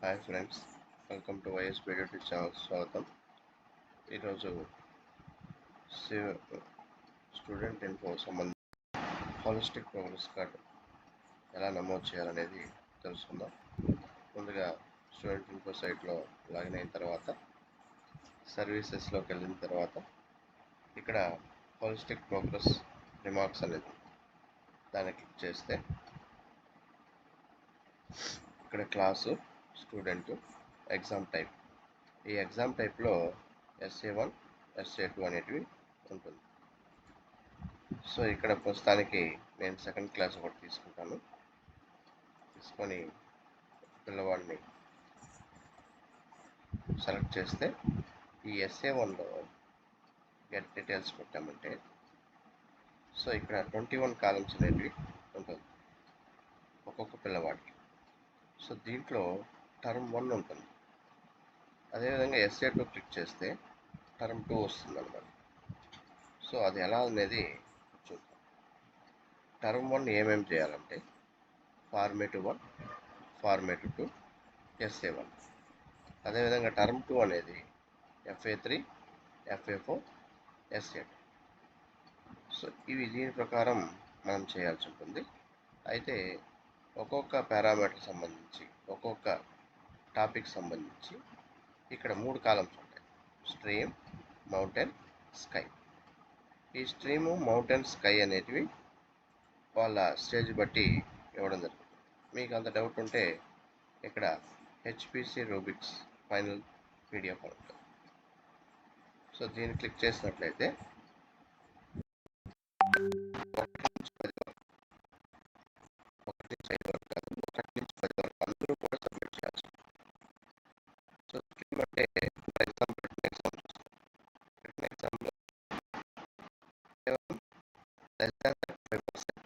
Hi friends, welcome to YS pedia channel. స్వాగతం. ఈరోజు student info సంబంధించి హాలిస్టిక్ ప్రోగ్రెస్ కార్డు ఎలా నమోదు చేయాలనేది తెలుసుకుందాం. ముందుగా స్టూడెంట్ ఇన్ఫో సైట్లో లాగిన్ అయిన తర్వాత సర్వీసెస్లోకి వెళ్ళిన తర్వాత ఇక్కడ హాలిస్టిక్ ప్రోగ్రెస్ రిమార్క్స్ అనేది దాన్ని క్లిక్ చేస్తే ఇక్కడ క్లాసు, స్టూడెంట్, ఎగ్జామ్ టైప్. ఈ ఎగ్జామ్ టైప్లో SA1, SA2 అనేటివి ఉంటుంది. సో ఇక్కడ ప్రస్తుతానికి నేను సెకండ్ క్లాస్ ఒకటి తీసుకుంటాను. తీసుకొని పిల్లవాడిని సెలెక్ట్ చేస్తే ఈ SA1లో గెట్ డీటెయిల్స్ పెట్టామంటే సో ఇక్కడ 21 కాలమ్స్ అనేటివి ఉంటుంది ఒక్కొక్క పిల్లవాడికి. సో దీంట్లో టర్మ్ 1 ఉంటుంది. అదేవిధంగా SA2 క్లిక్ చేస్తే టర్మ్ 2 వస్తుంది అన్నమాట. సో అది ఎలా అనేది చూద్దాం. టర్మ్ 1 ఏమేమి చేయాలంటే ఫార్మేటివ్ 1, ఫార్మేటివ్ 2, SA1. అదేవిధంగా టర్మ్ 2 అనేది FA3, FA4, SA2. సో ఇవి దీని ప్రకారం మనం చేయాల్సి ఉంటుంది. అయితే ఒక్కొక్క పారామీటర్ సంబంధించి ఒక్కొక్క టాపిక్ సంబంధించి ఇక్కడ 3 కాలమ్స్ ఉంటాయి: స్ట్రీమ్, మౌంటైన్, స్కై. ఈ స్ట్రీము, మౌంటైన్, స్కై అనేటివి వాళ్ళ స్టేజ్ బట్టి ఇవ్వడం జరుగుతుంది. మీకు అంత డౌట్ ఉంటే ఇక్కడ HPC రూబిక్స్ ఫైనల్ PDF ఉంటుంది. సో దీన్ని క్లిక్ చేసినట్లయితే అందరూ కూడా సబ్మిట్ చేయాల్సి ఉంటుంది. సో స్ట్రీమ్ అంటే ఫర్ ఎగ్జాంపుల్ ఎగ్జాంపుల్ కేవలం less than 35%.